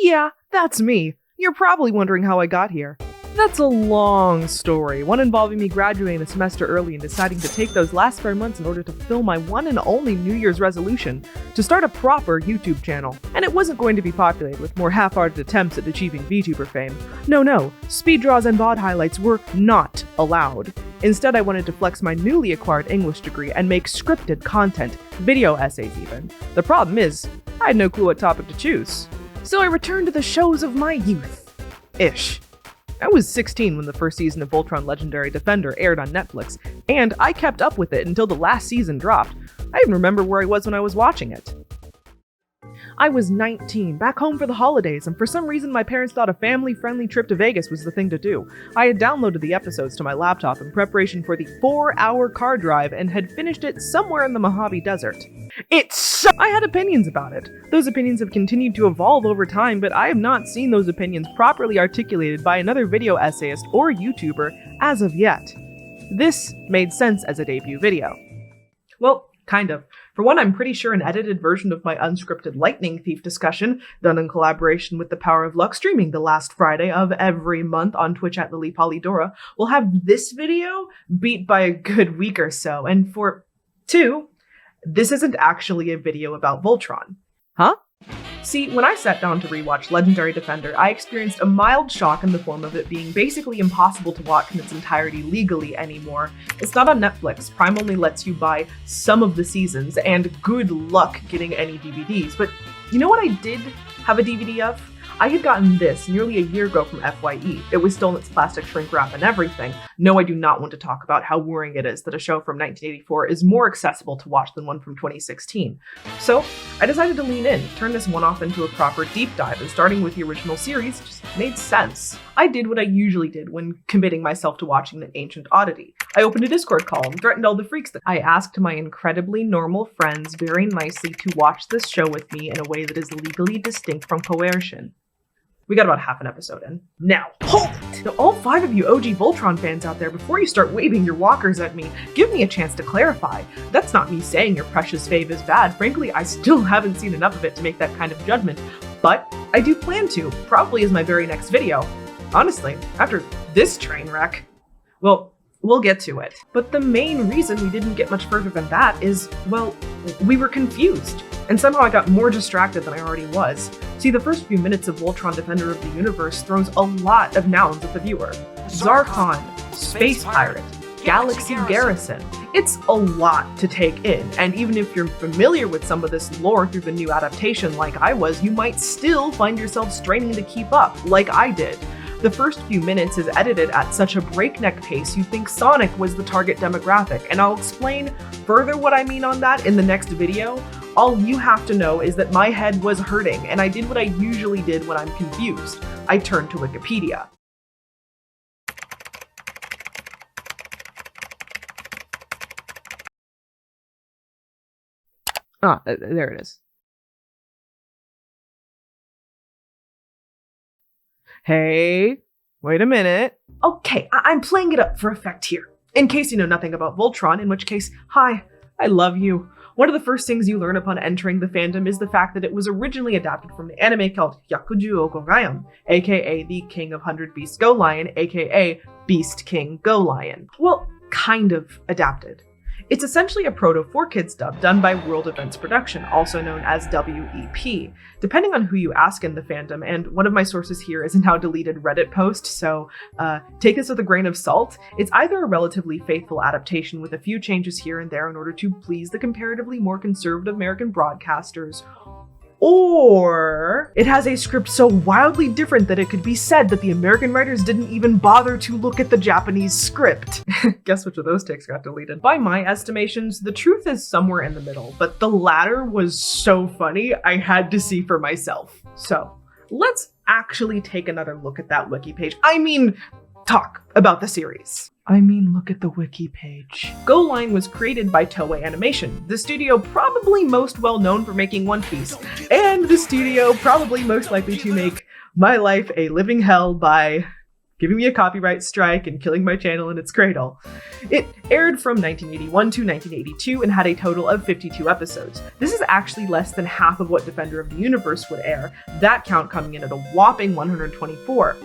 Yeah, that's me. You're probably wondering how I got here. That's a long story, one involving me graduating a semester early and deciding to take those last 4 months in order to fill my one and only New Year's resolution, to start a proper YouTube channel. And it wasn't going to be populated with more half-hearted attempts at achieving VTuber fame. No, speed draws and VOD highlights were not allowed. Instead, I wanted to flex my newly acquired English degree and make scripted content, video essays even. The problem is, I had no clue what topic to choose. So I returned to the shows of my youth. Ish. I was 16 when the first season of Voltron Legendary Defender aired on Netflix, and I kept up with it until the last season dropped. I even remember where I was when I was watching it. I was 19, back home for the holidays, and for some reason my parents thought a family-friendly trip to Vegas was the thing to do. I had downloaded the episodes to my laptop in preparation for the 4-hour car drive and had finished it somewhere in the Mojave Desert. I had opinions about it. Those opinions have continued to evolve over time, but I have not seen those opinions properly articulated by another video essayist or YouTuber as of yet. This made sense as a debut video. Well, kind of. For one, I'm pretty sure an edited version of my unscripted Lightning Thief discussion, done in collaboration with The Power of Luck, streaming the last Friday of every month on Twitch at LilyPolydora, will have this video beat by a good week or so. And for two, this isn't actually a video about Voltron. Huh? See, when I sat down to rewatch Legendary Defender, I experienced a mild shock in the form of it being basically impossible to watch in its entirety legally anymore. It's not on Netflix, Prime only lets you buy some of the seasons, and good luck getting any DVDs. But you know what I did have a DVD of? I had gotten this nearly a year ago from FYE. It was still in its plastic shrink wrap and everything. No, I do not want to talk about how worrying it is that a show from 1984 is more accessible to watch than one from 2016. So, I decided to lean in, turn this one-off into a proper deep dive, and starting with the original series just made sense. I did what I usually did when committing myself to watching an ancient oddity. I opened a Discord call and threatened all the freaks that I asked my incredibly normal friends very nicely to watch this show with me in a way that is legally distinct from coercion. We got about half an episode in. Now, hold it! To all 5 of you OG Voltron fans out there, before you start waving your walkers at me, give me a chance to clarify. That's not me saying your precious fave is bad. Frankly, I still haven't seen enough of it to make that kind of judgment. But I do plan to, probably as my very next video. Honestly, after this train wreck. Well, we'll get to it. But the main reason we didn't get much further than that is, well, we were confused. And somehow I got more distracted than I already was. See, the first few minutes of Voltron Defender of the Universe throws a lot of nouns at the viewer. Zarkon, Space Pirate, Galaxy Garrison. It's a lot to take in, and even if you're familiar with some of this lore through the new adaptation like I was, you might still find yourself straining to keep up, like I did. The first few minutes is edited at such a breakneck pace you'd think Sonic was the target demographic, and I'll explain further what I mean on that in the next video. All you have to know is that my head was hurting, and I did what I usually did when I'm confused. I turned to Wikipedia. Ah, there it is. Hey, wait a minute. Okay, I'm playing it up for effect here. In case you know nothing about Voltron, in which case, hi, I love you. One of the first things you learn upon entering the fandom is the fact that it was originally adapted from the anime called Hyakuju Ogogayan, aka the King of 100 Beasts Go Lion, aka Beast King Go Lion. Well, kind of adapted. It's essentially a proto-4Kids dub done by World Events Production, also known as WEP, depending on who you ask in the fandom, and one of my sources here is a now deleted Reddit post, so take this with a grain of salt. It's either a relatively faithful adaptation with a few changes here and there in order to please the comparatively more conservative American broadcasters, or it has a script so wildly different that it could be said that the American writers didn't even bother to look at the Japanese script. Guess which of those takes got deleted. By my estimations, the truth is somewhere in the middle, but the latter was so funny I had to see for myself. So, let's actually take another look at that wiki page. I mean, talk about the series. Look at the wiki page. Go Line was created by Toei Animation, the studio probably most well known for making One Piece, and the studio probably most likely to make my life a living hell by giving me a copyright strike and killing my channel in its cradle. It aired from 1981 to 1982 and had a total of 52 episodes. This is actually less than half of what Defender of the Universe would air, that count coming in at a whopping 124.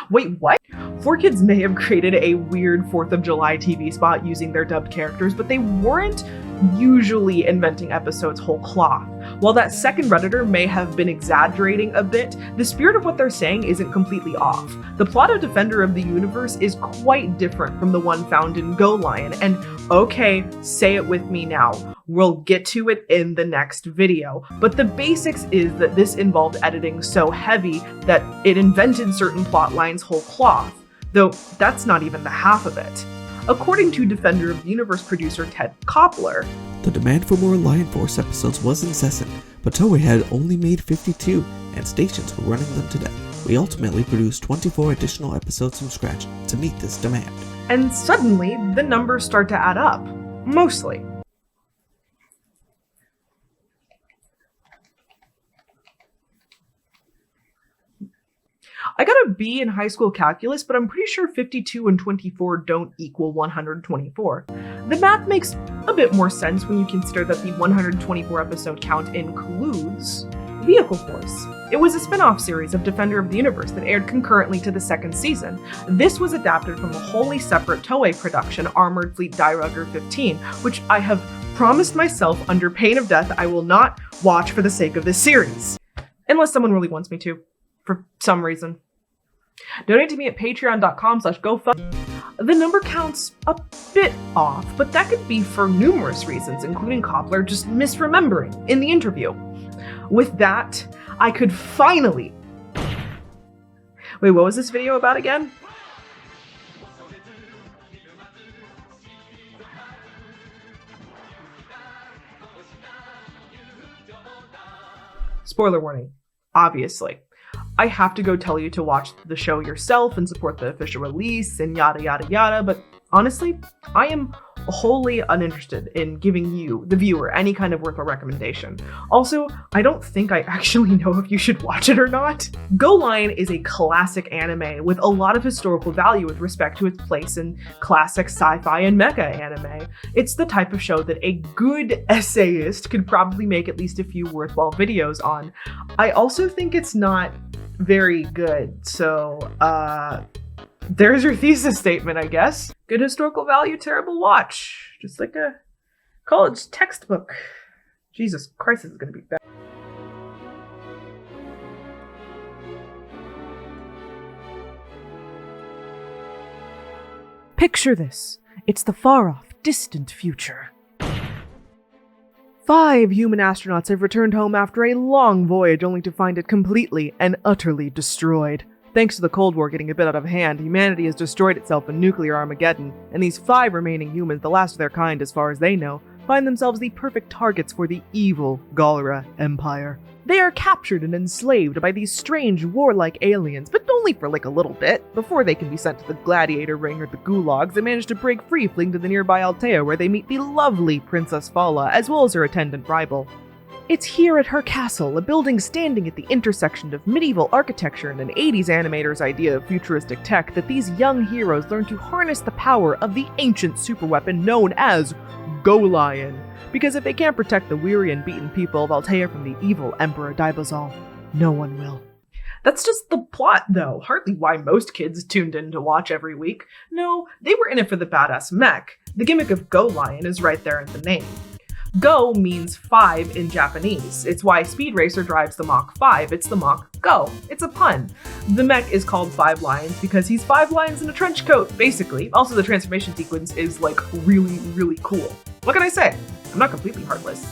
Wait, what? 4Kids may have created a weird 4th of July TV spot using their dubbed characters, but they weren't usually inventing episodes whole cloth. While that second Redditor may have been exaggerating a bit, the spirit of what they're saying isn't completely off. The plot of Defender of the Universe is quite different from the one found in Go Lion, and okay, say it with me now. We'll get to it in the next video, but the basics is that this involved editing so heavy that it invented certain plot lines whole cloth, though that's not even the half of it. According to Defender of the Universe producer Ted Koppler, the demand for more Lion Force episodes was incessant, but Toei had only made 52, and stations were running them to death. We ultimately produced 24 additional episodes from scratch to meet this demand. And suddenly, the numbers start to add up. Mostly. I got a B in high school calculus, but I'm pretty sure 52 and 24 don't equal 124. The math makes a bit more sense when you consider that the 124 episode count includes Vehicle Force. It was a spin-off series of Defender of the Universe that aired concurrently to the second season. This was adapted from a wholly separate Toei production, Armored Fleet Dairugger 15, which I have promised myself under pain of death I will not watch for the sake of this series. Unless someone really wants me to, for some reason. Donate to me at patreon.com/gofund. The number count's a bit off, but that could be for numerous reasons, including Koppler just misremembering in the interview. With that, I could finally... Wait, what was this video about again? Spoiler warning, obviously. I have to go tell you to watch the show yourself and support the official release and yada yada yada, but honestly, I am wholly uninterested in giving you, the viewer, any kind of worthwhile recommendation. Also, I don't think I actually know if you should watch it or not. Go Lion is a classic anime with a lot of historical value with respect to its place in classic sci-fi and mecha anime. It's the type of show that a good essayist could probably make at least a few worthwhile videos on. I also think it's not very good, so there's your thesis statement, I guess. Good historical value, terrible watch. Just like a college textbook. Jesus Christ, this is gonna be bad. Picture this. It's the far-off, distant future. 5 human astronauts have returned home after a long voyage only to find it completely and utterly destroyed. Thanks to the Cold War getting a bit out of hand, humanity has destroyed itself in nuclear Armageddon, and these 5 remaining humans, the last of their kind as far as they know, find themselves the perfect targets for the evil Galra Empire. They are captured and enslaved by these strange warlike aliens, but only for like a little bit. Before they can be sent to the gladiator ring or the gulags, they manage to break free, fleeing to the nearby Altea, where they meet the lovely Princess Fala, as well as her attendant rival. It's here at her castle, a building standing at the intersection of medieval architecture and an 80s animator's idea of futuristic tech, that these young heroes learn to harness the power of the ancient superweapon known as Go Lion. Because if they can't protect the weary and beaten people of Altea from the evil Emperor Daibazal, no one will. That's just the plot, though. Hardly why most kids tuned in to watch every week. No, they were in it for the badass mech. The gimmick of Go Lion is right there in the name. Go means 5 in Japanese. It's why Speed Racer drives the Mach 5. It's the Mach Go. It's a pun. The mech is called 5 Lions because he's 5 lions in a trench coat, basically. Also, the transformation sequence is, like, really, really cool. What can I say? I'm not completely heartless.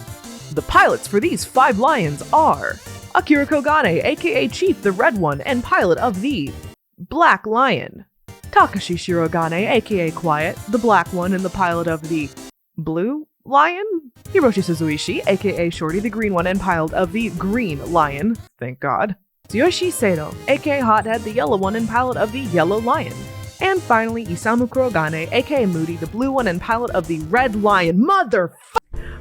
The pilots for these 5 lions are Akira Kogane, aka Chief the Red One and pilot of the Black Lion. Takashi Shirogane, aka Quiet, the Black One and the pilot of the Blue Lion? Hiroshi Suzuishi, aka Shorty, the Green One and pilot of the Green Lion. Thank God. Tsuyoshi Seido, aka Hothead, the Yellow One and pilot of the Yellow Lion. And finally, Isamu Kurogane, aka Moody, the Blue One and pilot of the Red Lion.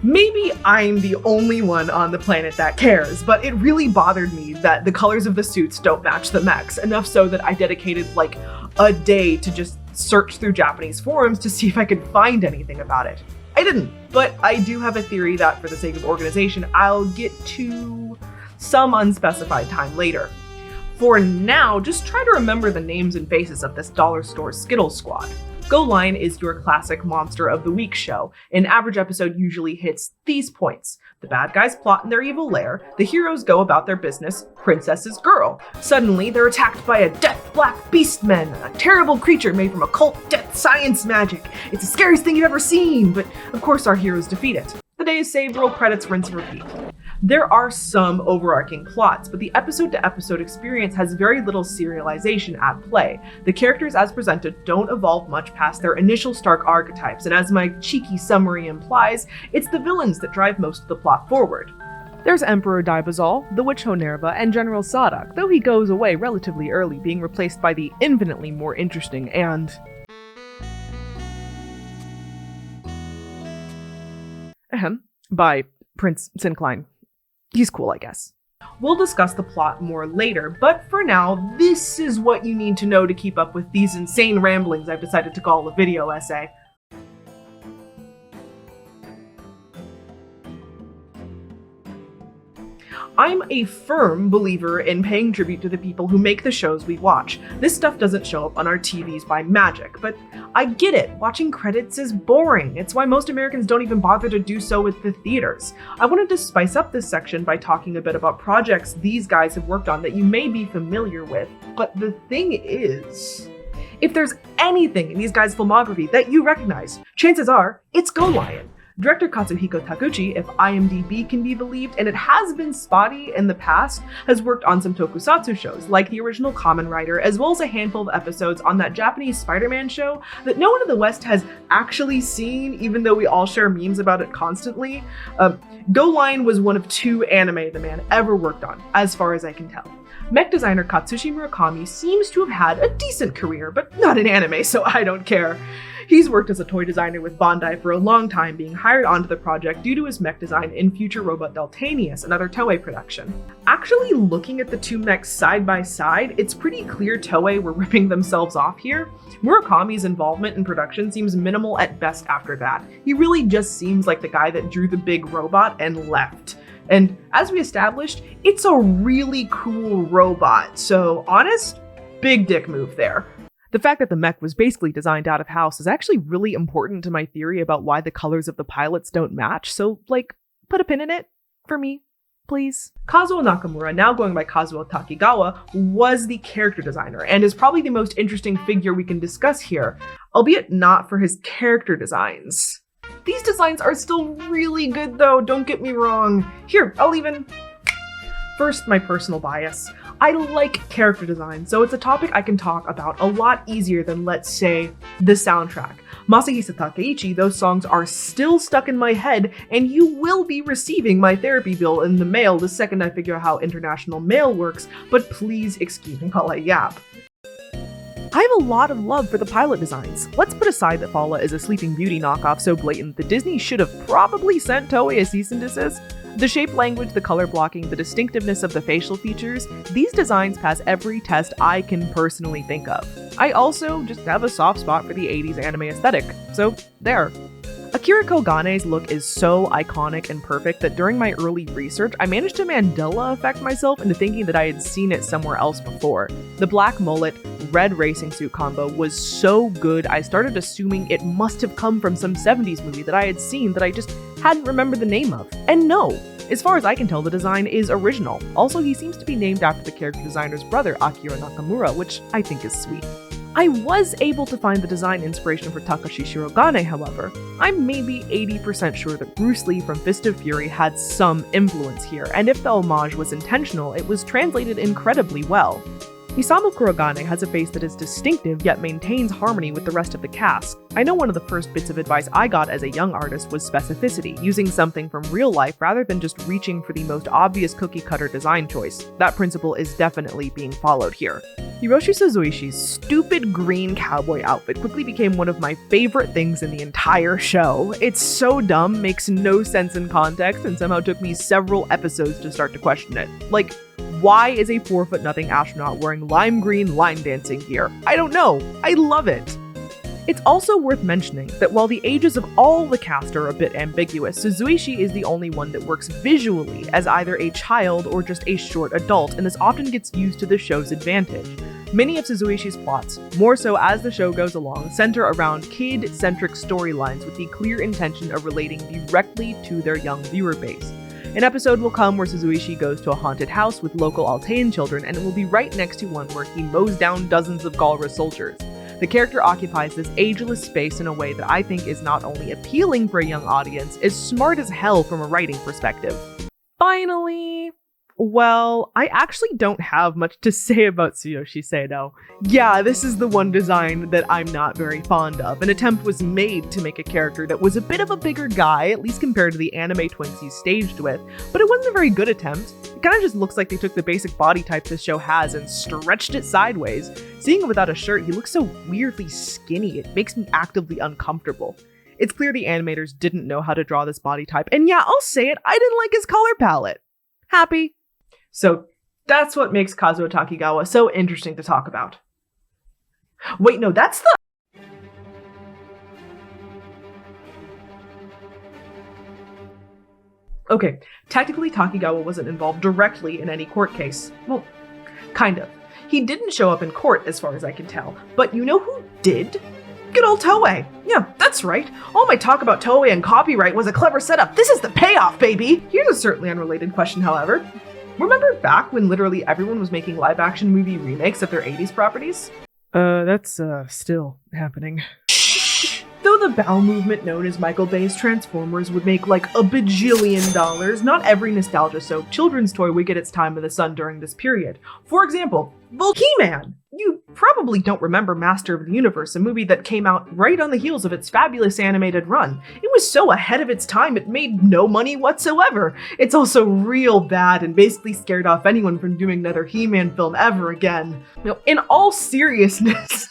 Maybe I'm the only one on the planet that cares, but it really bothered me that the colors of the suits don't match the mechs, enough so that I dedicated like a day to just search through Japanese forums to see if I could find anything about it. I didn't, but I do have a theory that for the sake of organization, I'll get to some unspecified time later. For now, just try to remember the names and faces of this dollar store Skittles squad. Go Line is your classic Monster of the Week show. An average episode usually hits these points. The bad guys plot in their evil lair, the heroes go about their business, princess's girl. Suddenly, they're attacked by a death black beastman, a terrible creature made from occult death science magic. It's the scariest thing you've ever seen, but of course our heroes defeat it. The day is saved, roll credits, rinse and repeat. There are some overarching plots, but the episode-to-episode experience has very little serialization at play. The characters as presented don't evolve much past their initial Stark archetypes, and as my cheeky summary implies, it's the villains that drive most of the plot forward. There's Emperor Daibazal, the Witch Honerva, and General Sadak, though he goes away relatively early, being replaced by the infinitely more interesting and... by Prince Sincline. He's cool, I guess. We'll discuss the plot more later, but for now, this is what you need to know to keep up with these insane ramblings I've decided to call a video essay. I'm a firm believer in paying tribute to the people who make the shows we watch. This stuff doesn't show up on our TVs by magic, but I get it. Watching credits is boring. It's why most Americans don't even bother to do so with the theaters. I wanted to spice up this section by talking a bit about projects these guys have worked on that you may be familiar with. But the thing is, if there's anything in these guys' filmography that you recognize, chances are it's Go Lion. Director Katsuhiko Taguchi, if IMDb can be believed, and it has been spotty in the past, has worked on some tokusatsu shows, like the original Kamen Rider, as well as a handful of episodes on that Japanese Spider-Man show that no one in the West has actually seen, even though we all share memes about it constantly. Go Line was one of 2 anime the man ever worked on, as far as I can tell. Mech designer Katsushi Murakami seems to have had a decent career, but not in anime, so I don't care. He's worked as a toy designer with Bandai for a long time, being hired onto the project due to his mech design in Future Robot Deltanius, another Toei production. Actually looking at the 2 mechs side by side, it's pretty clear Toei were ripping themselves off here. Murakami's involvement in production seems minimal at best after that. He really just seems like the guy that drew the big robot and left. And as we established, it's a really cool robot, so honest, big dick move there. The fact that the mech was basically designed out of house is actually really important to my theory about why the colors of the pilots don't match, so, put a pin in it for me, please. Kazuo Nakamura, now going by Kazuo Takigawa, was the character designer, and is probably the most interesting figure we can discuss here, albeit not for his character designs. These designs are still really good though, don't get me wrong. Here, First, my personal bias. I like character design, so it's a topic I can talk about a lot easier than, let's say, the soundtrack. Masahisa Takeichi, those songs are still stuck in my head, and you will be receiving my therapy bill in the mail the second I figure out how international mail works, but please excuse me while I yap. I have a lot of love for the pilot designs. Let's put aside that Fala is a Sleeping Beauty knockoff so blatant that Disney should have probably sent Toei a cease and desist. The shape language, the color blocking, the distinctiveness of the facial features, these designs pass every test I can personally think of. I also just have a soft spot for the 80s anime aesthetic, so there. Akira Kogane's look is so iconic and perfect that during my early research, I managed to Mandela effect myself into thinking that I had seen it somewhere else before. The black mullet, red racing suit combo was so good I started assuming it must have come from some 70s movie that I had seen that I just hadn't remembered the name of. And no, as far as I can tell, the design is original. Also, he seems to be named after the character designer's brother, Akira Nakamura, which I think is sweet. I was able to find the design inspiration for Takashi Shirogane, however. I'm maybe 80% sure that Bruce Lee from Fist of Fury had some influence here, and if the homage was intentional, it was translated incredibly well. Isamu Kurogane has a face that is distinctive yet maintains harmony with the rest of the cast. I know one of the first bits of advice I got as a young artist was specificity, using something from real life rather than just reaching for the most obvious cookie-cutter design choice. That principle is definitely being followed here. Hiroshi Suzuishi's stupid green cowboy outfit quickly became one of my favorite things in the entire show. It's so dumb, makes no sense in context, and somehow took me several episodes to start to question it. Like, why is a 4'0" astronaut wearing lime green line dancing gear? I don't know. I love it. It's also worth mentioning that while the ages of all the cast are a bit ambiguous, Suzuishi is the only one that works visually as either a child or just a short adult, and this often gets used to the show's advantage. Many of Suzuishi's plots, more so as the show goes along, center around kid-centric storylines with the clear intention of relating directly to their young viewer base. An episode will come where Suzuishi goes to a haunted house with local Altean children, and it will be right next to one where he mows down dozens of Galra soldiers. The character occupies this ageless space in a way that I think is not only appealing for a young audience, is smart as hell from a writing perspective. Finally, well, I actually don't have much to say about Tsuyoshi Seido. Yeah, this is the one design that I'm not very fond of. An attempt was made to make a character that was a bit of a bigger guy, at least compared to the anime twins he's staged with, but it wasn't a very good attempt. It kind of just looks like they took the basic body type this show has and stretched it sideways. Seeing him without a shirt, he looks so weirdly skinny, it makes me actively uncomfortable. It's clear the animators didn't know how to draw this body type, and yeah, I'll say it, I didn't like his color palette. Happy. So that's what makes Kazuo Takigawa so interesting to talk about. Wait, no, that's the... Okay, technically Takigawa wasn't involved directly in any court case. Well, kind of. He didn't show up in court as far as I can tell, but you know who did? Good old Toei. Yeah, that's right. All my talk about Toei and copyright was a clever setup. This is the payoff, baby! Here's a certainly unrelated question, however. Remember back when literally everyone was making live-action movie remakes of their 80s properties? That's still happening. Though the bowel movement known as Michael Bay's Transformers would make like $1 bajillion, not every nostalgia-soaked children's toy would get its time in the sun during this period. For example, Voltron! You probably don't remember Master of the Universe, a movie that came out right on the heels of its fabulous animated run. It was so ahead of its time it made no money whatsoever. It's also real bad and basically scared off anyone from doing another He-Man film ever again. Now, in all seriousness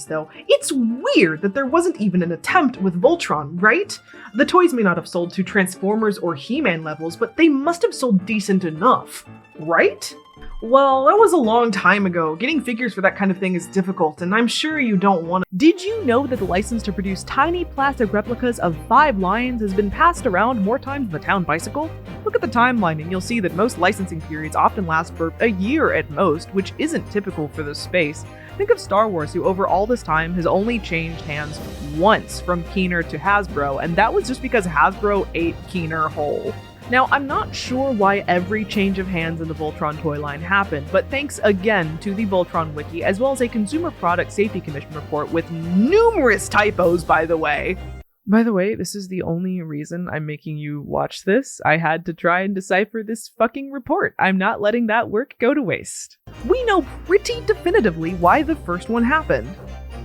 though, it's weird that there wasn't even an attempt with Voltron, right? The toys may not have sold to Transformers or He-Man levels, but they must have sold decent enough, right? Well, that was a long time ago. Getting figures for that kind of thing is difficult, and I'm sure you don't want to. Did you know that the license to produce tiny plastic replicas of 5 lions has been passed around more times than the town bicycle? Look at the timeline and you'll see that most licensing periods often last for a year at most, which isn't typical for this space. Think of Star Wars, who over all this time has only changed hands once from Keener to Hasbro, and that was just because Hasbro ate Keener whole. Now, I'm not sure why every change of hands in the Voltron toy line happened, but thanks again to the Voltron wiki, as well as a Consumer Product Safety Commission report with numerous typos, by the way. By the way, this is the only reason I'm making you watch this. I had to try and decipher this fucking report. I'm not letting that work go to waste. We know pretty definitively why the first one happened.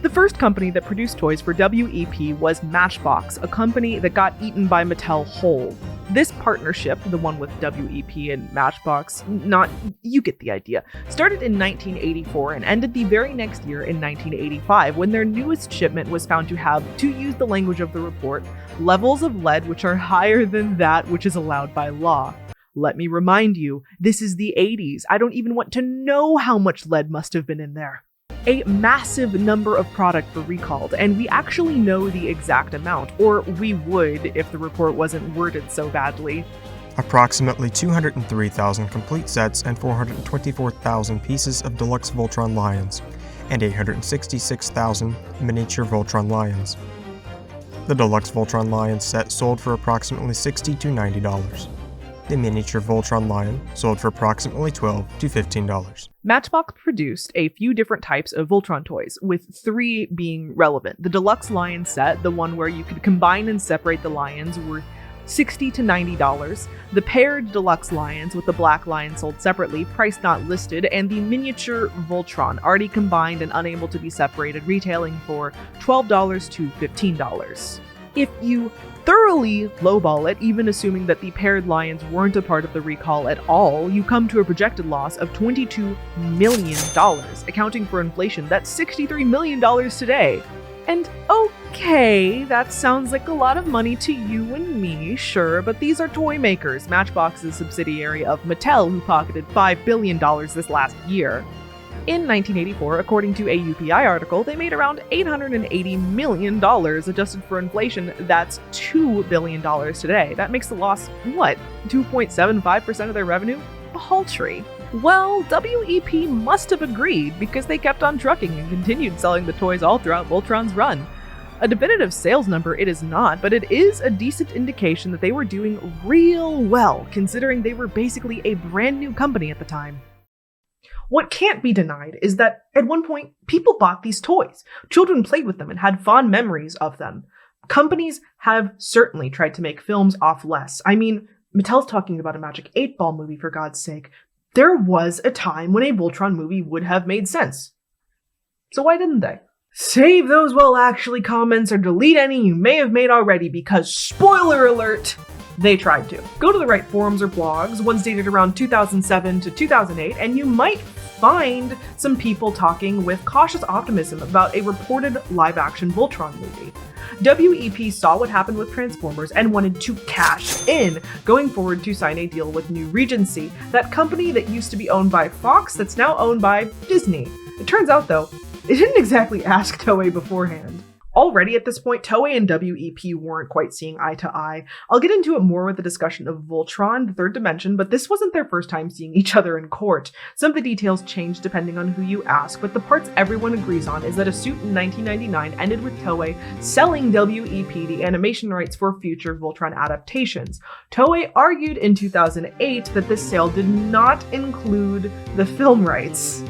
The first company that produced toys for WEP was Matchbox, a company that got eaten by Mattel whole. This partnership, the one with WEP and Matchbox, you get the idea, started in 1984 and ended the very next year in 1985 when their newest shipment was found to have, to use the language of the report, levels of lead which are higher than that which is allowed by law. Let me remind you, this is the 80s. I don't even want to know how much lead must have been in there. A massive number of products were recalled, and we actually know the exact amount, or we would if the report wasn't worded so badly. Approximately 203,000 complete sets and 424,000 pieces of deluxe Voltron Lions, and 866,000 miniature Voltron Lions. The deluxe Voltron Lion set sold for approximately $60 to $90. The miniature Voltron Lion sold for approximately $12 to $15. Matchbox produced a few different types of Voltron toys, with 3 being relevant. The deluxe lion set, the one where you could combine and separate the lions, were $60 to $90. The paired deluxe lions with the black lion sold separately, price not listed, and the miniature Voltron, already combined and unable to be separated, retailing for $12 to $15. If you thoroughly lowball it, even assuming that the paired lions weren't a part of the recall at all, you come to a projected loss of $22 million, accounting for inflation that's $63 million today. And okay, that sounds like a lot of money to you and me, sure, but these are toy makers, Matchbox's subsidiary of Mattel, who pocketed $5 billion this last year. In 1984, according to a UPI article, they made around $880 million. Adjusted for inflation, that's $2 billion today. That makes the loss, what, 2.75% of their revenue? Paltry. Well, WEP must have agreed, because they kept on trucking and continued selling the toys all throughout Voltron's run. A definitive sales number it is not, but it is a decent indication that they were doing real well, considering they were basically a brand new company at the time. What can't be denied is that, at one point, people bought these toys. Children played with them and had fond memories of them. Companies have certainly tried to make films off less. I mean, Mattel's talking about a Magic 8-Ball movie, for God's sake. There was a time when a Voltron movie would have made sense. So why didn't they? Save those well-actually comments or delete any you may have made already, because, spoiler alert, they tried to. Go to the right forums or blogs, ones dated around 2007 to 2008, and you might find some people talking with cautious optimism about a reported live-action Voltron movie. WEP saw what happened with Transformers and wanted to cash in, going forward to sign a deal with New Regency, that company that used to be owned by Fox that's now owned by Disney. It turns out, though, they didn't exactly ask Toei beforehand. Already at this point, Toei and WEP weren't quite seeing eye to eye. I'll get into it more with the discussion of Voltron, the third dimension, but this wasn't their first time seeing each other in court. Some of the details change depending on who you ask, but the parts everyone agrees on is that a suit in 1999 ended with Toei selling WEP the animation rights for future Voltron adaptations. Toei argued in 2008 that this sale did not include the film rights.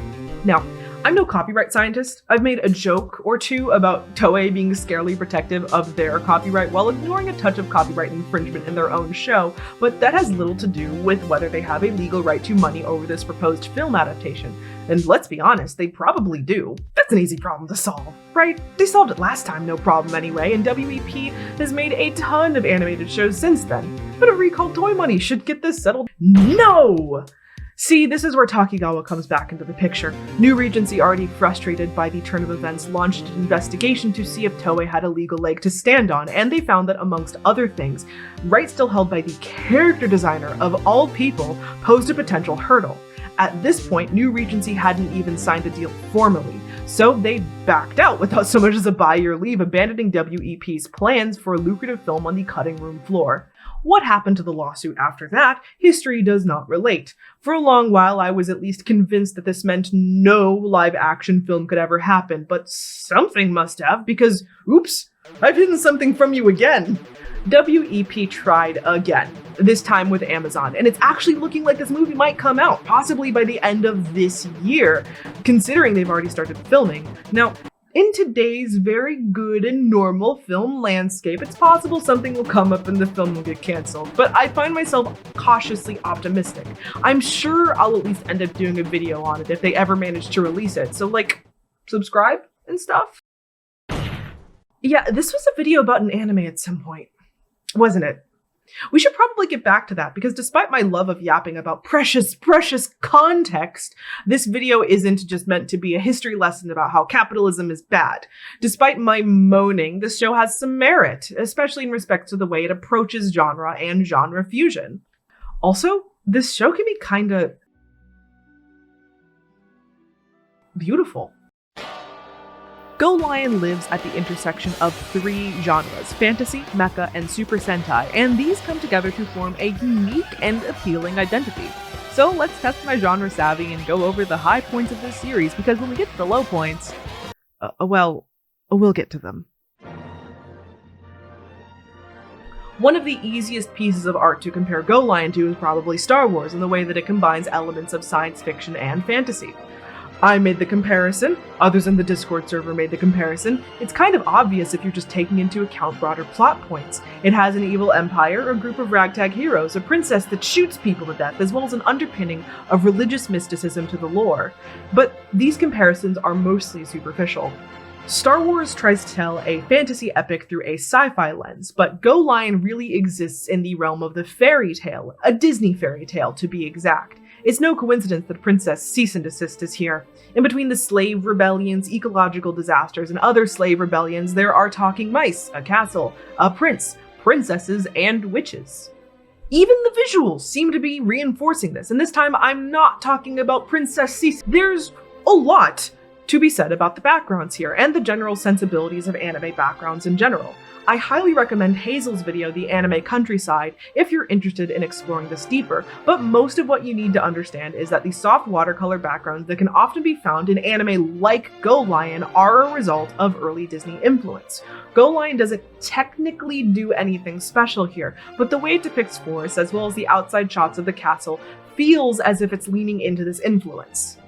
Now, I'm no copyright scientist. I've made a joke or two about Toei being scarily protective of their copyright while ignoring a touch of copyright infringement in their own show, but that has little to do with whether they have a legal right to money over this proposed film adaptation. And let's be honest, they probably do. That's an easy problem to solve, right? They solved it last time, no problem anyway, and WEP has made a ton of animated shows since then. But a recalled toy money should get this settled. No! See, this is where Takigawa comes back into the picture. New Regency, already frustrated by the turn of events, launched an investigation to see if Toei had a legal leg to stand on, and they found that, amongst other things, rights still held by the character designer of all people posed a potential hurdle. At this point, New Regency hadn't even signed a deal formally, so they backed out without so much as a buy your leave, abandoning WEP's plans for a lucrative film on the cutting room floor. What happened to the lawsuit after that, history does not relate. For a long while, I was at least convinced that this meant no live-action film could ever happen, but something must have, because, oops, I've hidden something from you again. WEP tried again, this time with Amazon, and it's actually looking like this movie might come out, possibly by the end of this year, considering they've already started filming. Now, in today's very good and normal film landscape, it's possible something will come up and the film will get canceled, but I find myself cautiously optimistic. I'm sure I'll at least end up doing a video on it if they ever manage to release it, so subscribe and stuff. Yeah, this was a video about an anime at some point, wasn't it? We should probably get back to that, because despite my love of yapping about precious context, this video isn't just meant to be a history lesson about how capitalism is bad. Despite my moaning, this show has some merit, especially in respect to the way it approaches genre and genre fusion. Also, this show can be kinda beautiful. Go Lion lives at the intersection of three genres, fantasy, mecha, and Super Sentai, and these come together to form a unique and appealing identity. So let's test my genre savvy and go over the high points of this series, because when we get to the low points, we'll get to them. One of the easiest pieces of art to compare Go Lion to is probably Star Wars, in the way that it combines elements of science fiction and fantasy. I made the comparison, others in the Discord server made the comparison. It's kind of obvious if you're just taking into account broader plot points. It has an evil empire, a group of ragtag heroes, a princess that shoots people to death, as well as an underpinning of religious mysticism to the lore. But these comparisons are mostly superficial. Star Wars tries to tell a fantasy epic through a sci-fi lens, but Go Lion really exists in the realm of the fairy tale, a Disney fairy tale to be exact. It's no coincidence that Princess Cease and Desist is here. In between the slave rebellions, ecological disasters, and other slave rebellions, there are talking mice, a castle, a prince, princesses, and witches. Even the visuals seem to be reinforcing this, and this time I'm not talking about Princess Cease. There's a lot to be said about the backgrounds here, and the general sensibilities of anime backgrounds in general. I highly recommend Hazel's video, The Anime Countryside, if you're interested in exploring this deeper, but most of what you need to understand is that the soft watercolor backgrounds that can often be found in anime like Go Lion are a result of early Disney influence. Go Lion doesn't technically do anything special here, but the way it depicts forests as well as the outside shots of the castle feels as if it's leaning into this influence.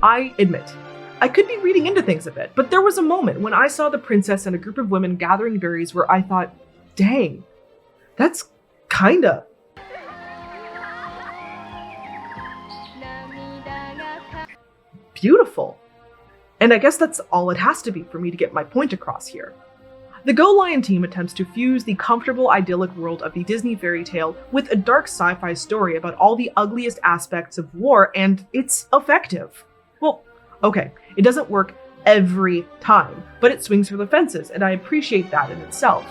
I admit, I could be reading into things a bit, but there was a moment when I saw the princess and a group of women gathering berries where I thought, dang, that's kinda. Beautiful. And I guess that's all it has to be for me to get my point across here. The Go Lion team attempts to fuse the comfortable, idyllic world of the Disney fairy tale with a dark sci-fi story about all the ugliest aspects of war, and it's effective. Well, okay, it doesn't work every time, but it swings for the fences, and I appreciate that in itself.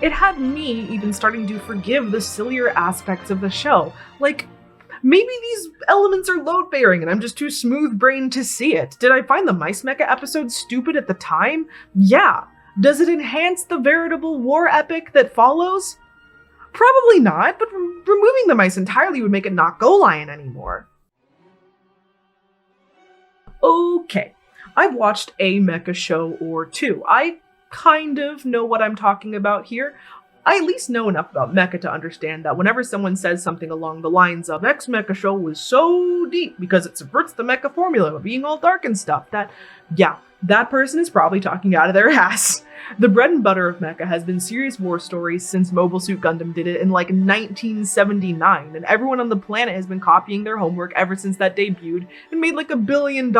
It had me even starting to forgive the sillier aspects of the show, like, maybe these elements are load-bearing and I'm just too smooth-brained to see it. Did I find the Mice Mecha episode stupid at the time? Yeah. Does it enhance the veritable war epic that follows? Probably not, but removing the mice entirely would make it not Go Lion anymore. Okay, I've watched a mecha show or two. I kind of know what I'm talking about here. I at least know enough about mecha to understand that whenever someone says something along the lines of X mecha show was so deep because it subverts the mecha formula of being all dark and stuff, that person is probably talking out of their ass. The bread and butter of mecha has been serious war stories since Mobile Suit Gundam did it in like 1979, and everyone on the planet has been copying their homework ever since that debuted and made like $1 billion,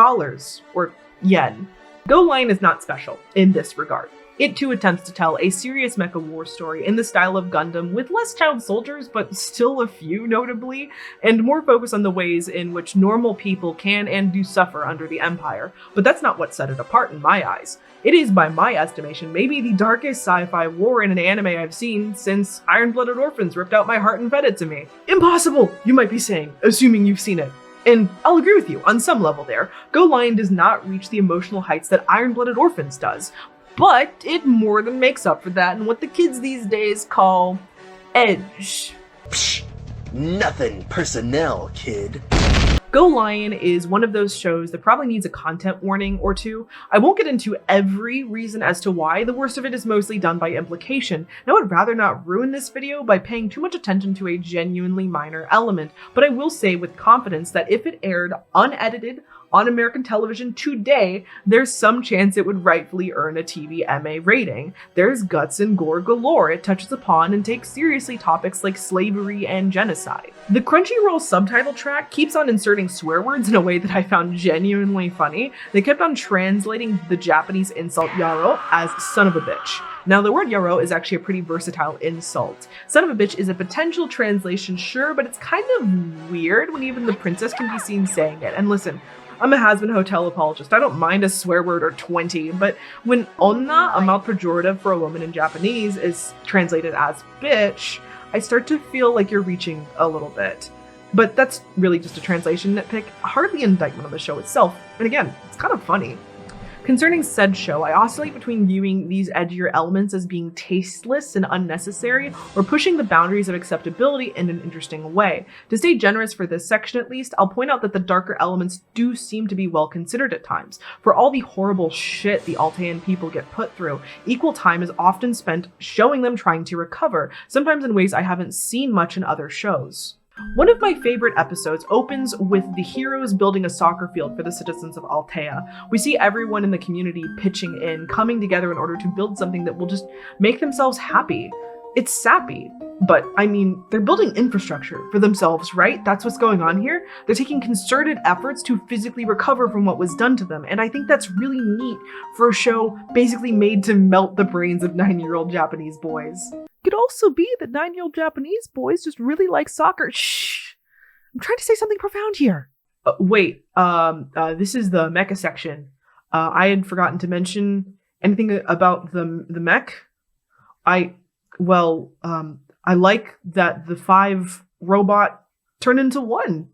or yen. Go Lion is not special in this regard. It too attempts to tell a serious mecha war story in the style of Gundam with less child soldiers, but still a few notably, and more focus on the ways in which normal people can and do suffer under the Empire. But that's not what set it apart in my eyes. It is, by my estimation, maybe the darkest sci-fi war in an anime I've seen since Iron-Blooded Orphans ripped out my heart and fed it to me. Impossible, you might be saying, assuming you've seen it. And I'll agree with you, on some level there. Go Lion does not reach the emotional heights that Iron-Blooded Orphans does. But it more than makes up for that in what the kids these days call edge. Psh, nothing personnel, kid. Go Lion is one of those shows that probably needs a content warning or two. I won't get into every reason as to why. The worst of it is mostly done by implication, and I would rather not ruin this video by paying too much attention to a genuinely minor element, but I will say with confidence that if it aired unedited on American television today, there's some chance it would rightfully earn a TVMA rating. There's guts and gore galore. It touches upon and takes seriously topics like slavery and genocide. The Crunchyroll subtitle track keeps on inserting swear words in a way that I found genuinely funny. They kept on translating the Japanese insult yaro as son of a bitch. Now, the word yaro is actually a pretty versatile insult. Son of a bitch is a potential translation, sure, but it's kind of weird when even the princess can be seen saying it. And listen, I'm a has-been hotel apologist. I don't mind a swear word or 20, but when onna, a mouth pejorative for a woman in Japanese, is translated as bitch, I start to feel like you're reaching a little bit. But that's really just a translation nitpick, hardly an indictment on the show itself. And again, it's kind of funny. Concerning said show, I oscillate between viewing these edgier elements as being tasteless and unnecessary, or pushing the boundaries of acceptability in an interesting way. To stay generous for this section at least, I'll point out that the darker elements do seem to be well considered at times. For all the horrible shit the Altean people get put through, equal time is often spent showing them trying to recover, sometimes in ways I haven't seen much in other shows. One of my favorite episodes opens with the heroes building a soccer field for the citizens of Altea. We see everyone in the community pitching in, coming together in order to build something that will just make themselves happy. It's sappy, but I mean, they're building infrastructure for themselves, right? That's what's going on here. They're taking concerted efforts to physically recover from what was done to them, and I think that's really neat for a show basically made to melt the brains of 9-year-old Japanese boys. Could also be that 9-year-old Japanese boys just really like soccer. Shh! I'm trying to say something profound here. This is the mecha section. I had forgotten to mention anything about the mech. I like that the 5 robot turned into 1.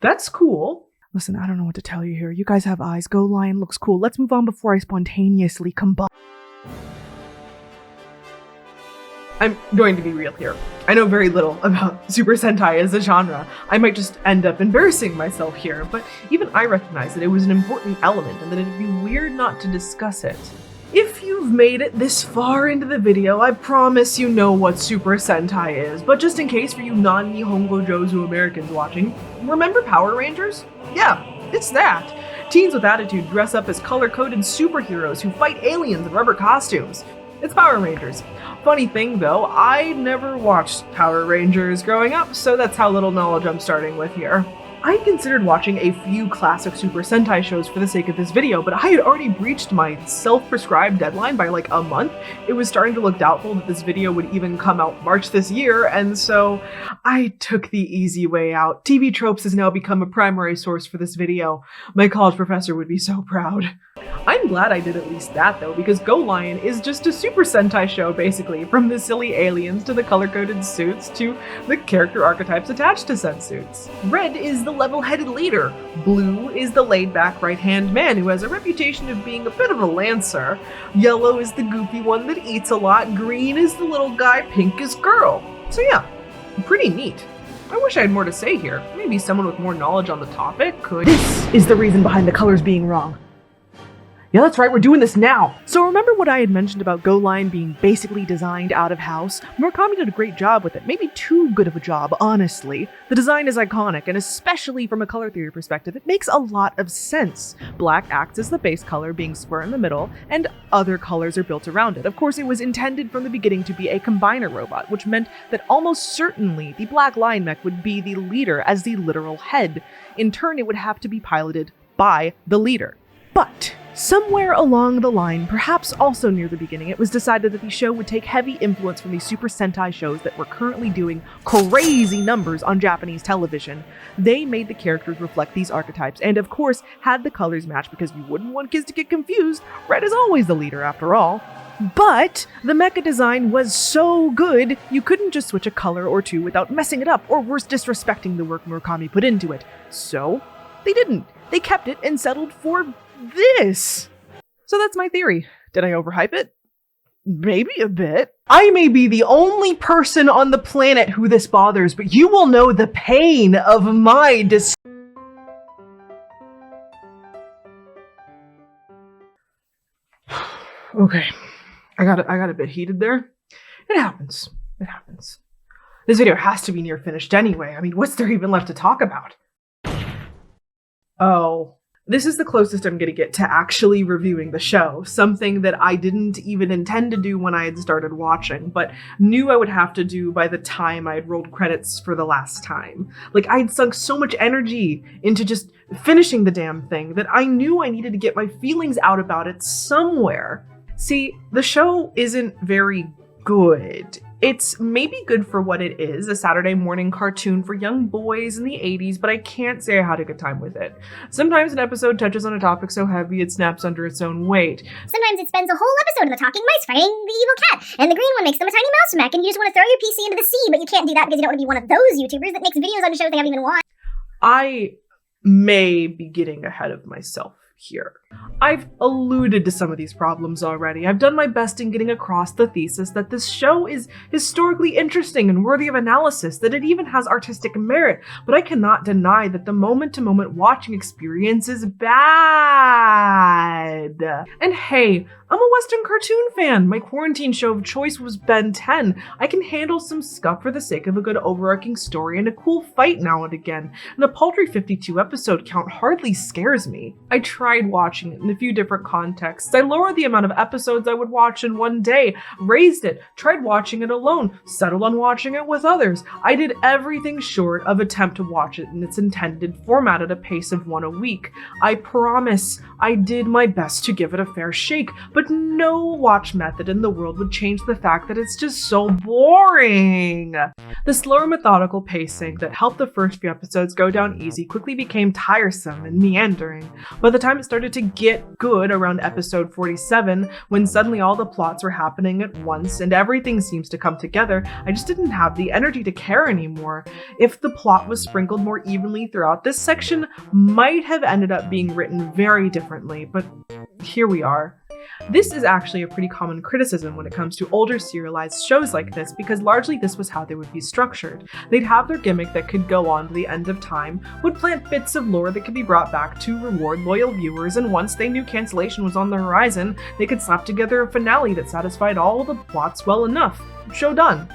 That's cool. Listen, I don't know what to tell you here. You guys have eyes. Go Lion looks cool. Let's move on before I spontaneously combust. I'm going to be real here. I know very little about Super Sentai as a genre. I might just end up embarrassing myself here, but even I recognize that it was an important element and that it'd be weird not to discuss it. If you've made it this far into the video, I promise you know what Super Sentai is, but just in case for you non-Nihongo Jozu Americans watching, remember Power Rangers? Yeah, it's that. Teens with attitude dress up as color-coded superheroes who fight aliens in rubber costumes. It's Power Rangers. Funny thing though, I never watched Power Rangers growing up, so that's how little knowledge I'm starting with here. I had considered watching a few classic Super Sentai shows for the sake of this video, but I had already breached my self-prescribed deadline by like a month. It was starting to look doubtful that this video would even come out March this year, and so I took the easy way out. TV Tropes has now become a primary source for this video. My college professor would be so proud. I'm glad I did at least that though, because Go Lion is just a Super Sentai show basically, from the silly aliens to the color-coded suits to the character archetypes attached to said suits. Red is the level-headed leader. Blue is the laid-back right-hand man who has a reputation of being a bit of a lancer. Yellow is the goofy one that eats a lot. Green is the little guy. Pink is girl. So yeah, pretty neat. I wish I had more to say here. Maybe someone with more knowledge on the topic could— This is the reason behind the colors being wrong. Yeah, that's right, we're doing this now! So remember what I had mentioned about Go Lion being basically designed out of house? Murakami did a great job with it, maybe too good of a job, honestly. The design is iconic, and especially from a color theory perspective, it makes a lot of sense. Black acts as the base color, being square in the middle, and other colors are built around it. Of course, it was intended from the beginning to be a combiner robot, which meant that almost certainly the Black Lion mech would be the leader as the literal head. In turn, it would have to be piloted by the leader. But somewhere along the line, perhaps also near the beginning, it was decided that the show would take heavy influence from the Super Sentai shows that were currently doing crazy numbers on Japanese television. They made the characters reflect these archetypes, and of course had the colors match because you wouldn't want kids to get confused. Red is always the leader after all. But the mecha design was so good, you couldn't just switch a color or two without messing it up, or worse, disrespecting the work Murakami put into it. So they didn't. They kept it and settled for this. So that's my theory. Did I overhype it? Maybe a bit. I may be the only person on the planet who this bothers, but you will know the pain of my Okay. I got a bit heated there. It happens. It happens. This video has to be near finished anyway. I mean, what's there even left to talk about? Oh. This is the closest I'm gonna get to actually reviewing the show, something that I didn't even intend to do when I had started watching, but knew I would have to do by the time I had rolled credits for the last time. Like, I'd sunk so much energy into just finishing the damn thing that I knew I needed to get my feelings out about it somewhere. See, the show isn't very good. It's maybe good for what it is, a Saturday morning cartoon for young boys in the 80s, but I can't say I had a good time with it. Sometimes an episode touches on a topic so heavy it snaps under its own weight. Sometimes it spends a whole episode of the talking mice fighting the evil cat, and the green one makes them a tiny mouse mech, and you just want to throw your PC into the sea, but you can't do that because you don't want to be one of those YouTubers that makes videos on shows they haven't even watched. I may be getting ahead of myself here. I've alluded to some of these problems already. I've done my best in getting across the thesis that this show is historically interesting and worthy of analysis, that it even has artistic merit, but I cannot deny that the moment-to-moment watching experience is bad. And hey, I'm a Western cartoon fan. My quarantine show of choice was Ben 10. I can handle some scuff for the sake of a good overarching story and a cool fight now and again, and a paltry 52 episode count hardly scares me. I tried watching it in a few different contexts. I lowered the amount of episodes I would watch in one day, raised it, tried watching it alone, settled on watching it with others. I did everything short of attempt to watch it in its intended format at a pace of one a week. I promise I did my best to give it a fair shake, but no watch method in the world would change the fact that it's just so boring. The slower methodical pacing that helped the first few episodes go down easy quickly became tiresome and meandering. By the time it started to get good around episode 47, when suddenly all the plots were happening at once and everything seems to come together, I just didn't have the energy to care anymore. If the plot was sprinkled more evenly throughout, this section might have ended up being written very differently, but here we are. This is actually a pretty common criticism when it comes to older serialized shows like this, because largely this was how they would be structured. They'd have their gimmick that could go on to the end of time, would plant bits of lore that could be brought back to reward loyal viewers, and once they knew cancellation was on the horizon, they could slap together a finale that satisfied all the plots well enough. Show done.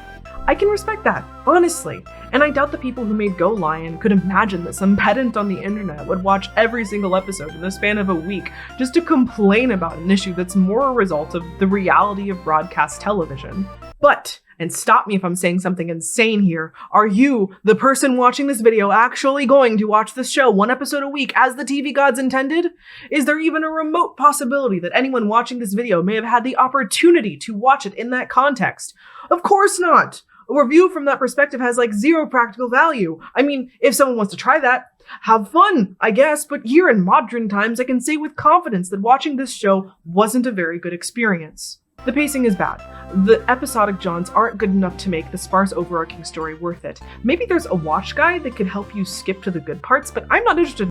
I can respect that, honestly. And I doubt the people who made Go Lion could imagine that some pedant on the internet would watch every single episode in the span of a week just to complain about an issue that's more a result of the reality of broadcast television. But, and stop me if I'm saying something insane here, are you, the person watching this video, actually going to watch this show one episode a week as the TV gods intended? Is there even a remote possibility that anyone watching this video may have had the opportunity to watch it in that context? Of course not! A review from that perspective has like zero practical value. I mean, if someone wants to try that, have fun, I guess, but here in modern times I can say with confidence that watching this show wasn't a very good experience. The pacing is bad. The episodic jaunts aren't good enough to make the sparse overarching story worth it. Maybe there's a watch guide that could help you skip to the good parts, but I'm not interested.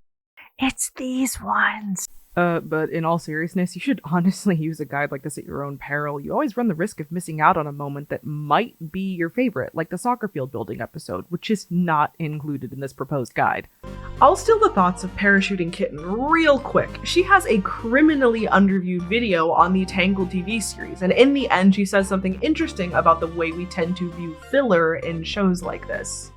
It's these ones. But in all seriousness, you should honestly use a guide like this at your own peril. You always run the risk of missing out on a moment that might be your favorite, like the soccer field building episode, which is not included in this proposed guide. I'll steal the thoughts of Parachuting Kitten real quick. She has a criminally underviewed video on the Tangled TV series, and in the end she says something interesting about the way we tend to view filler in shows like this.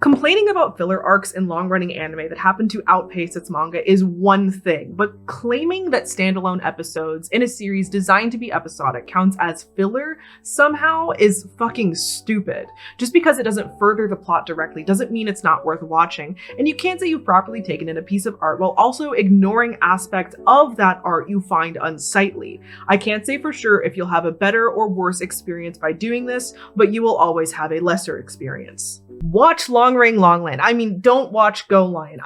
Complaining about filler arcs in long-running anime that happen to outpace its manga is one thing, but claiming that standalone episodes in a series designed to be episodic counts as filler somehow is fucking stupid. Just because it doesn't further the plot directly doesn't mean it's not worth watching, and you can't say you've properly taken in a piece of art while also ignoring aspects of that art you find unsightly. I can't say for sure if you'll have a better or worse experience by doing this, but you will always have a lesser experience. Watch Long Ring Longland. I mean, don't watch Go Lion.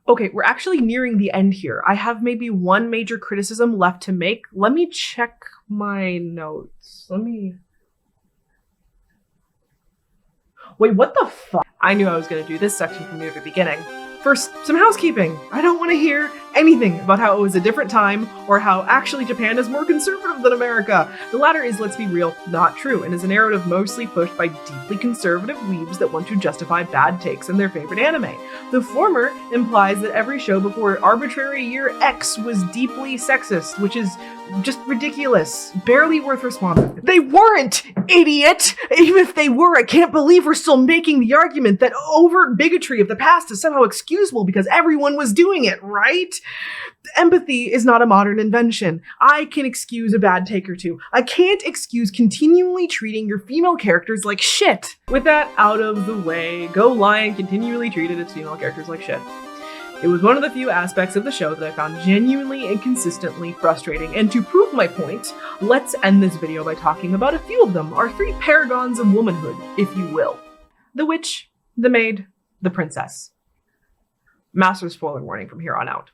Okay, we're actually nearing the end here. I have maybe one major criticism left to make. Let me check my notes. Wait, what the fuck? I knew I was gonna do this section from near the beginning. First, some housekeeping. I don't want to hear anything about how it was a different time or how actually Japan is more conservative than America. The latter is, let's be real, not true, and is a narrative mostly pushed by deeply conservative weebs that want to justify bad takes in their favorite anime. The former implies that every show before arbitrary year X was deeply sexist, which is just ridiculous, barely worth responding. They weren't, idiot! Even if they were, I can't believe we're still making the argument that overt bigotry of the past is somehow excusable because everyone was doing it, right? Empathy is not a modern invention. I can excuse a bad take or two. I can't excuse continually treating your female characters like shit. With that out of the way, Go Lion continually treated its female characters like shit. It was one of the few aspects of the show that I found genuinely and consistently frustrating, and to prove my point, let's end this video by talking about a few of them, our three paragons of womanhood, if you will. The witch, the maid, the princess. Massive spoiler warning from here on out.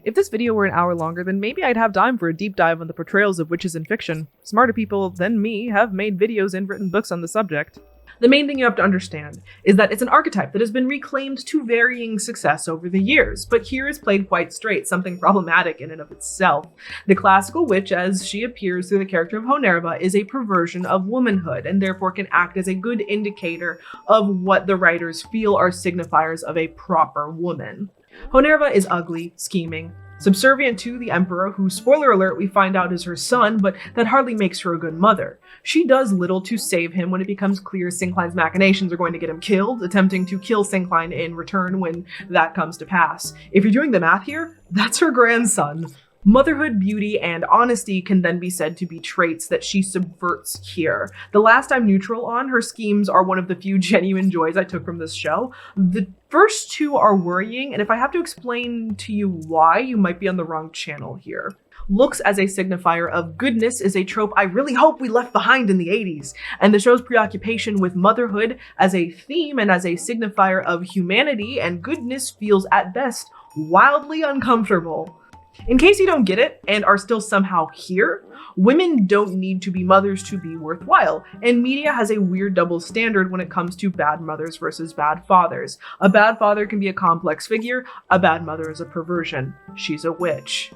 If this video were an hour longer, then maybe I'd have time for a deep dive on the portrayals of witches in fiction. Smarter people than me have made videos and written books on the subject. The main thing you have to understand is that it's an archetype that has been reclaimed to varying success over the years, but here is played quite straight, something problematic in and of itself. The classical witch, as she appears through the character of Honerva, is a perversion of womanhood, and therefore can act as a good indicator of what the writers feel are signifiers of a proper woman. Honerva is ugly, scheming, subservient to the Emperor, who, spoiler alert, we find out is her son, but that hardly makes her a good mother. She does little to save him when it becomes clear Syncline's machinations are going to get him killed, attempting to kill Syncline in return when that comes to pass. If you're doing the math here, that's her grandson. Motherhood, beauty, and honesty can then be said to be traits that she subverts here. The last I'm neutral on, her schemes are one of the few genuine joys I took from this show. The first two are worrying, and if I have to explain to you why, you might be on the wrong channel here. Looks as a signifier of goodness is a trope I really hope we left behind in the 80s, and the show's preoccupation with motherhood as a theme and as a signifier of humanity and goodness feels at best wildly uncomfortable. In case you don't get it and are still somehow here, women don't need to be mothers to be worthwhile, and media has a weird double standard when it comes to bad mothers versus bad fathers. A bad father can be a complex figure, a bad mother is a perversion. She's a witch.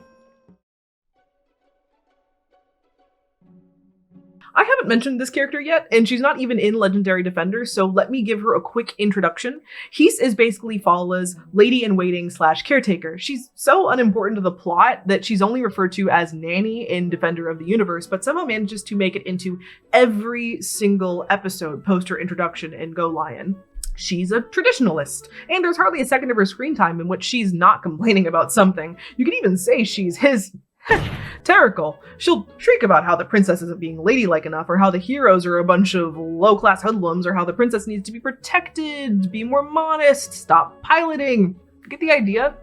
I haven't mentioned this character yet, and she's not even in Legendary Defender, so let me give her a quick introduction. His is basically Fala's lady-in-waiting / caretaker. She's so unimportant to the plot that she's only referred to as Nanny in Defender of the Universe, but somehow manages to make it into every single episode post her introduction in Go Lion. She's a traditionalist, and there's hardly a second of her screen time in which she's not complaining about something. You could even say she's his Terrical. She'll shriek about how the princess isn't being ladylike enough, or how the heroes are a bunch of low-class hoodlums, or how the princess needs to be protected, be more modest, stop piloting. Get the idea?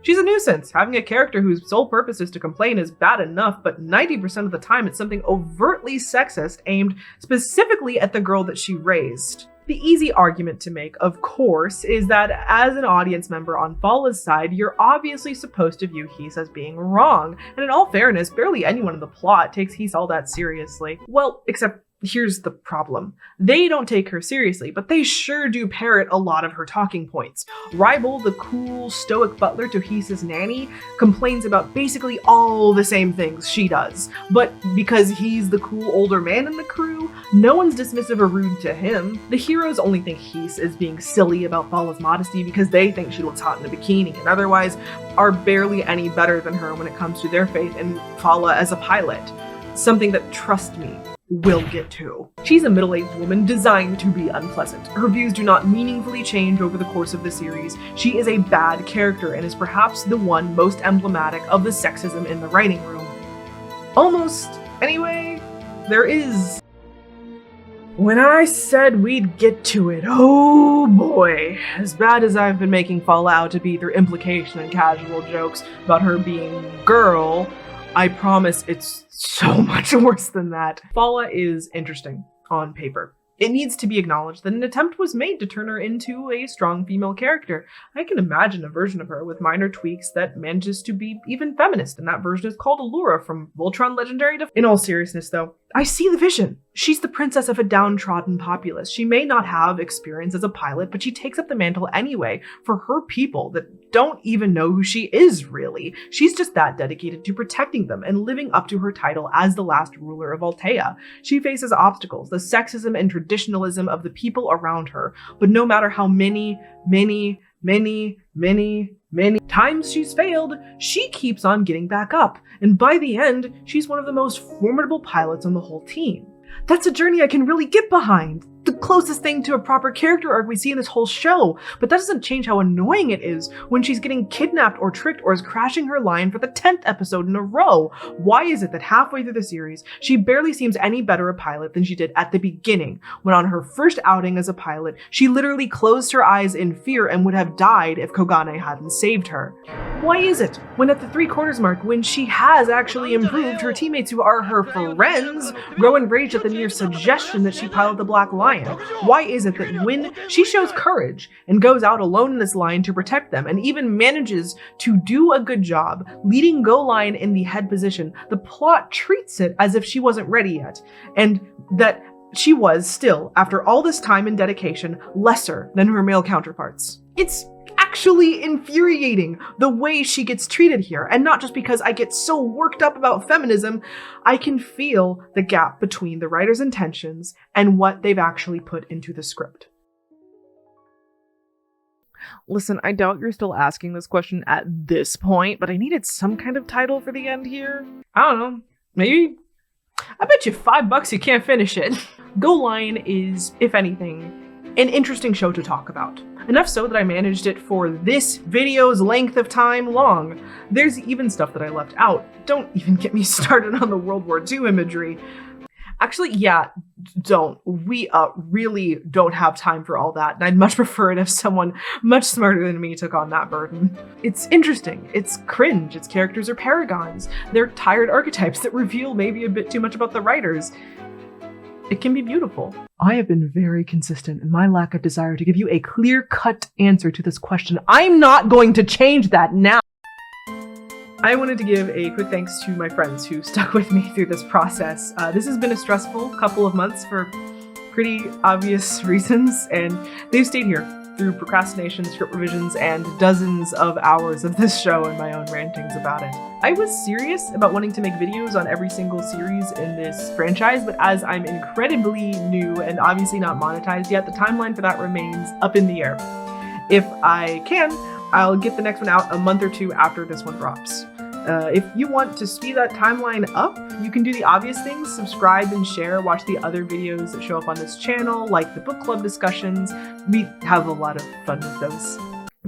She's a nuisance. Having a character whose sole purpose is to complain is bad enough, but 90% of the time it's something overtly sexist aimed specifically at the girl that she raised. The easy argument to make, of course, is that as an audience member on Fala's side, you're obviously supposed to view His as being wrong, and in all fairness, barely anyone in the plot takes His all that seriously. Well, except here's the problem. They don't take her seriously, but they sure do parrot a lot of her talking points. Rybel, the cool, stoic butler to His's nanny, complains about basically all the same things she does. But because he's the cool older man in the crew, no one's dismissive or rude to him. The heroes only think His is being silly about Fala's modesty because they think she looks hot in a bikini, and otherwise are barely any better than her when it comes to their faith in Fala as a pilot. Something that, trust me, we'll get to. She's a middle-aged woman designed to be unpleasant. Her views do not meaningfully change over the course of the series. She is a bad character and is perhaps the one most emblematic of the sexism in the writing room. Almost. Anyway, there is. When I said we'd get to it, oh boy. As bad as I've been making Fala out to be through implication and casual jokes about her being girl, I promise it's so much worse than that. Fala is interesting on paper. It needs to be acknowledged that an attempt was made to turn her into a strong female character. I can imagine a version of her with minor tweaks that manages to be even feminist, and that version is called Allura from Voltron Legendary In all seriousness though, I see the vision. She's the princess of a downtrodden populace. She may not have experience as a pilot, but she takes up the mantle anyway for her people that don't even know who she is, really. She's just that dedicated to protecting them and living up to her title as the last ruler of Altea. She faces obstacles, the sexism and traditionalism of the people around her, but no matter how many times she's failed, she keeps on getting back up, and by the end, she's one of the most formidable pilots on the whole team. That's a journey I can really get behind. The closest thing to a proper character arc we see in this whole show, but that doesn't change how annoying it is when she's getting kidnapped or tricked or is crashing her line for the 10th episode in a row. Why is it that halfway through the series, she barely seems any better a pilot than she did at the beginning, when on her first outing as a pilot, she literally closed her eyes in fear and would have died if Kogane hadn't saved her? Why is it, when at the 3/4 mark, when she has actually improved, her teammates who are her friends grow enraged at the mere suggestion that she pilot the Black Lion? Why is it that when she shows courage and goes out alone in this line to protect them, and even manages to do a good job leading Go Lion in the head position, the plot treats it as if she wasn't ready yet, and that she was still, after all this time and dedication, lesser than her male counterparts? It's actually infuriating the way she gets treated here, and not just because I get so worked up about feminism. I can feel the gap between the writer's intentions and what they've actually put into the script. Listen, I doubt you're still asking this question at this point, but I needed some kind of title for the end here. I don't know. Maybe? I bet you $5 you can't finish it. Go Lion is, if anything, an interesting show to talk about. Enough so that I managed it for this video's length of time long. There's even stuff that I left out. Don't even get me started on the World War II imagery. Actually, yeah, don't. We really don't have time for all that, and I'd much prefer it if someone much smarter than me took on that burden. It's interesting, it's cringe, its characters are paragons, they're tired archetypes that reveal maybe a bit too much about the writers. It can be beautiful. I have been very consistent in my lack of desire to give you a clear-cut answer to this question. I'm not going to change that now. I wanted to give a quick thanks to my friends who stuck with me through this process. This has been a stressful couple of months for pretty obvious reasons, and they've stayed here through procrastination, script revisions, and dozens of hours of this show and my own rantings about it. I was serious about wanting to make videos on every single series in this franchise, but as I'm incredibly new and obviously not monetized yet, the timeline for that remains up in the air. If I can, I'll get the next one out a month or two after this one drops. If you want to speed that timeline up, you can do the obvious things: subscribe and share, watch the other videos that show up on this channel, like the book club discussions. We have a lot of fun with those.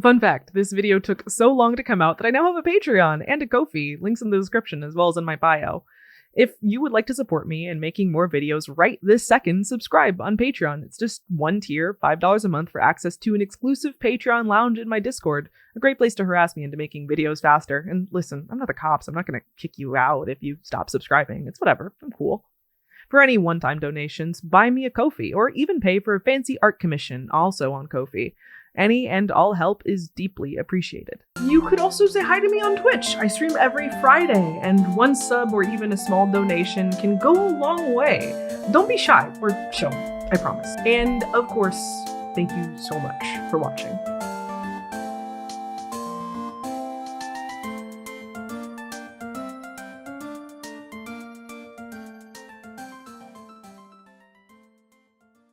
Fun fact, this video took so long to come out that I now have a Patreon and a Ko-fi, links in the description as well as in my bio. If you would like to support me in making more videos right this second, subscribe on Patreon. It's just one tier, $5 a month for access to an exclusive Patreon lounge in my Discord. A great place to harass me into making videos faster. And listen, I'm not the cops. I'm not going to kick you out if you stop subscribing. It's whatever. I'm cool. For any one-time donations, buy me a Ko-fi or even pay for a fancy art commission, also on Ko-fi. Any and all help is deeply appreciated. You could also say hi to me on Twitch. I stream every Friday, and one sub or even a small donation can go a long way. Don't be shy, or show, I promise. And of course, thank you so much for watching.